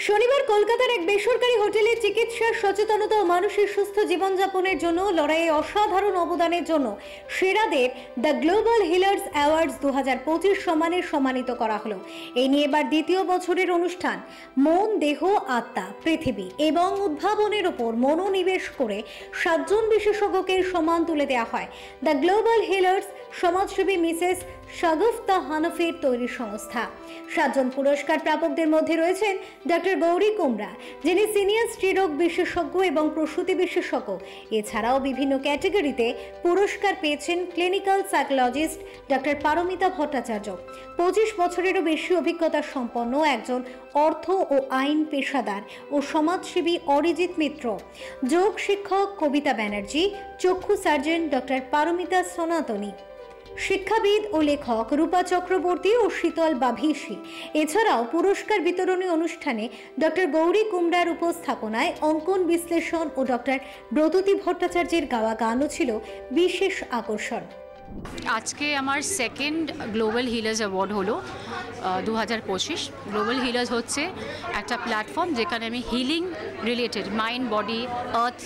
শনিবার কলকাতার এক বেসরকারি হোটেলে চিকিৎসা সচেতনতা ও মানুষের সুস্থ জীবনযাপনের জন্য লড়াইয়ে অসাধারণ অবদানের জন্য সেরাদের দ্য গ্লোবাল হিলার্স অ্যাওয়ার্ডস 2025 সম্মানে সম্মানিত করা হলো। এই নিয়ে এবার দ্বিতীয় বছরের অনুষ্ঠান মন, দেহ, আত্মা, পৃথিবী এবং উদ্ভাবনের উপর মনোনিবেশ করে 7 জন বিশেষজ্ঞকে সম্মান তুলে দেওয়া হয়। দ্য গ্লোবাল হিলার্স সমাজসেবী মিসেস শাগুফতা হানফির তৈরি সংস্থা। 7 জন পুরস্কার প্রাপকদের মধ্যে রয়েছেন ডক্টর গৌরী কুমরা, যিনি সিনিয়র স্ত্রীরোগ বিশেষজ্ঞ এবং প্রসূতি বিশেষজ্ঞ। এছাড়াও বিভিন্ন ক্যাটাগরিতে পুরস্কার পেয়েছেন clinical psychologist doctor Paramita Bhattacharya, 25 বছরেরও বেশি অভিজ্ঞতা সম্পন্ন একজন অর্থ ও আইন পেশাদার ও সমাজসেবী অরিজিৎ মিত্র, যোগ শিক্ষক কবিতা ব্যানার্জি, চক্ষু সার্জন ডক্টর পারমিতা সনাতনী, শিক্ষাবিদ ও লেখক রূপা চক্রবর্তী ও শীতল বাভিসি। এছাড়াও পুরস্কার বিতরণী অনুষ্ঠানে ডক্টর গৌরী কুমরার উপস্থাপনায় অঙ্কন বিশ্লেষণ ও ডক্টর ব্রততী ভট্টাচার্যের গাওয়া গানও ছিল বিশেষ আকর্ষণ। আজকে আমার সেকেন্ড গ্লোবাল হিলার্স অ্যাওয়ার্ড হলো 2025। গ্লোবাল হিলার্স হচ্ছে একটা প্ল্যাটফর্ম যেখানে আমি হিলিং রিলেটেড মাইন্ড, বডি, আর্থ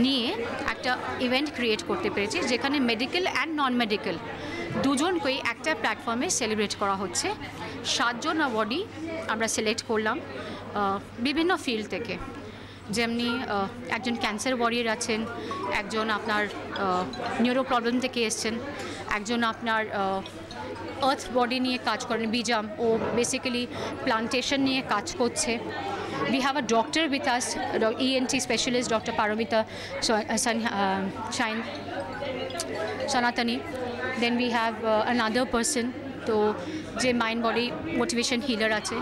নিয়ে একটা ইভেন্ট ক্রিয়েট করতে পেরেছি, যেখানে মেডিকেল অ্যান্ড নন মেডিকেল দুজনকেই একটা প্ল্যাটফর্মে সেলিব্রেট করা হচ্ছে। 7 জন অ্যাওয়ার্ডই আমরা সিলেক্ট করলাম বিভিন্ন ফিল্ড থেকে, যেমনি একজন ক্যান্সার ওয়ারিয়ার আছেন, একজন আপনার নিউরো প্রবলেম থেকে এসছেন, একজন আপনার আর্থ বডি নিয়ে কাজ করেন, বিজাম, ও বেসিক্যালি প্লান্টেশন নিয়ে কাজ করছে। We have a doctor with us, ENT specialist, Dr. Paramita Sanatani. Then we have another person, তো যে মাইন্ড বডি মোটিভেশন হিলার আছে।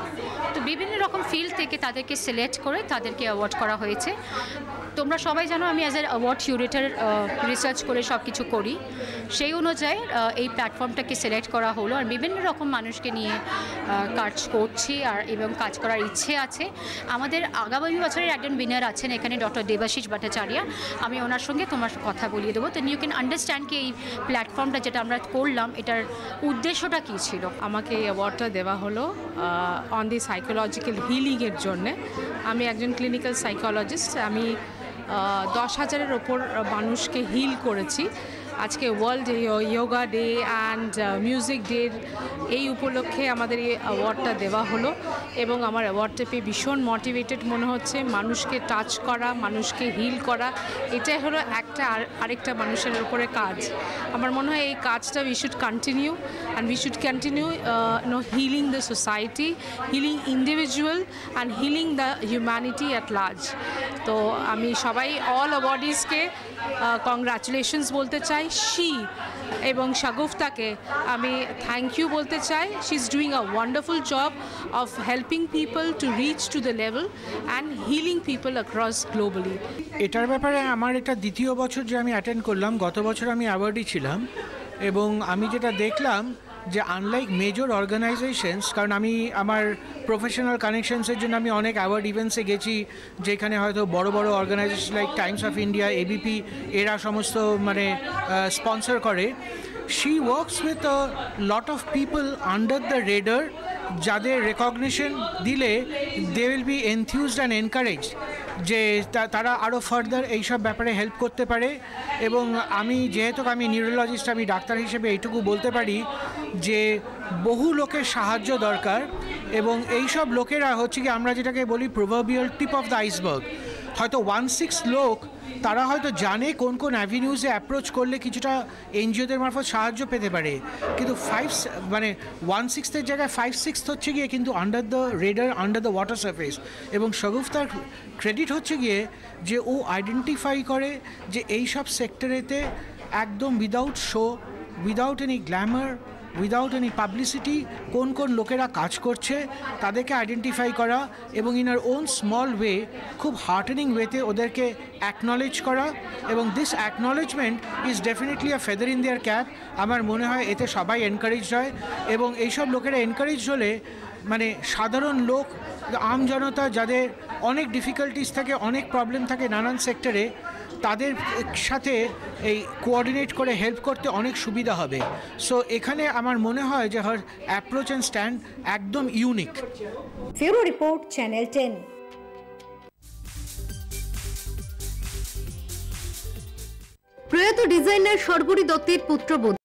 তো বিভিন্ন রকম ফিল্ড থেকে তাদেরকে সিলেক্ট করে তাদেরকে অ্যাওয়ার্ড করা হয়েছে। তোমরা সবাই জানো আমি as a award curator research করে সব কিছু করি, সেই অনুযায়ী এই প্ল্যাটফর্মটাকে সিলেক্ট করা হলো। আর বিভিন্ন রকম মানুষকে নিয়ে কাজ করছি আর এবং কাজ করার ইচ্ছে আছে। আমাদের আগামী বছরের একজন উইনার আছেন এখানে, ডক্টর দেবাশিস ভট্টাচার্য। আমি ওনার সঙ্গে তোমার কথা বলিয়ে দেবো। তো ইউ ক্যান আন্ডারস্ট্যান্ড কি এই প্ল্যাটফর্মটা যেটা আমরা করলাম এটার উদ্দেশ্যটা কী ছিল। আমাকে এই অ্যাওয়ার্ডটা দেওয়া হলো অন দি সাইকোলজিক্যাল হিলিংয়ের জন্যে। আমি একজন ক্লিনিক্যাল সাইকোলজিস্ট। আমি 10,000-এর ওপর মানুষকে হিল করেছি। আজকে world yoga day and music ডের এই উপলক্ষে আমাদের এই অ্যাওয়ার্ডটা দেওয়া হলো এবং আমার অ্যাওয়ার্ডটা পেয়ে ভীষণ মোটিভেটেড মনে হচ্ছে। মানুষকে টাচ করা, মানুষকে হিল করা, এটাই হলো আরেকটা মানুষের উপরে কাজ। আমার মনে হয় এই কাজটা we should continue and we should continue healing the society, healing individual and healing the humanity at large. তো আমি সবাই অল অ্যাওয়ার্ডিজকে কংগ্রাচুলেশনস বলতে চাই। এবং শাগুফতাকে আমি থ্যাংক ইউ বলতে চাই। She is doing a wonderful job of helping people to reach to the level and healing people across globally. এটার ব্যাপারে আমার এটা দ্বিতীয় বছর যে আমি অ্যাটেন্ড করলাম। গত বছর আমি অ্যাওয়ার্ডই ছিলাম এবং আমি যেটা দেখলাম যে আনলাইক মেজর অর্গানাইজেশনস, কারণ আমি আমার প্রফেশনাল কানেকশনসের জন্য আমি অনেক অ্যাওয়ার্ড ইভেন্টসে গেছি, যেখানে হয়তো বড় বড় organisation like Times of India, ABP, এরা সমস্ত মানে স্পন্সর করে। She works with a lot of people under the radar, যাদের রেকগনিশন দিলে they will be enthused and encouraged যে তারা আরও ফার্দার এইসব ব্যাপারে হেল্প করতে পারে। এবং আমি যেহেতু আমি নিউরোলজিস্ট, আমি ডাক্তার হিসেবে এইটুকু বলতে পারি যে বহু লোকের সাহায্য দরকার। এবং এইসব লোকেরা হচ্ছে কি আমরা যেটাকে বলি প্রভার্বিয়াল টিপ অফ দ্য আইসবার্গ। হয়তো 1/6 লোক তারা হয়তো জানে কোন কোন অ্যাভিনিউজে অ্যাপ্রোচ করলে কিছুটা এনজিওদের মারফত সাহায্য পেতে পারে, কিন্তু 1/6 জায়গায় 5/6 হচ্ছে গিয়ে কিন্তু under the radar, under the water surface. এবং শাগুফতার ক্রেডিট হচ্ছে গিয়ে যে ও আইডেন্টিফাই করে যে এইসব সেক্টরেতে একদম without show, without any glamour, without any publicity কোন কোন লোকেরা কাজ করছে তাদেরকে আইডেন্টিফাই করা এবং in our own small way খুব হার্টেনিং ওয়েতে ওদেরকে অ্যাকনলেজ করা। এবং this acknowledgement is definitely a feather in their cap. আমার মনে হয় এতে সবাই এনকারেজড হয় এবং এইসব লোকেরা এনকারেজ হলে মানে সাধারণ লোক, আম জনতা যাদের অনেক ডিফিকাল্টিস থাকে, অনেক প্রবলেম থাকে নানান সেক্টরে, তাদের সাথে এই কোঅর্ডিনেট করে হেল্প করতে অনেক সুবিধা হবে। সো এখানে আমার মনে হয় যে হার অ্যাপ্রোচ অ্যান্ড স্ট্যান্ড একদম ইউনিক। Bureau report, channel 10। প্রয়াত ডিজাইনার সর্বরী দত্তের পুত্রবধূ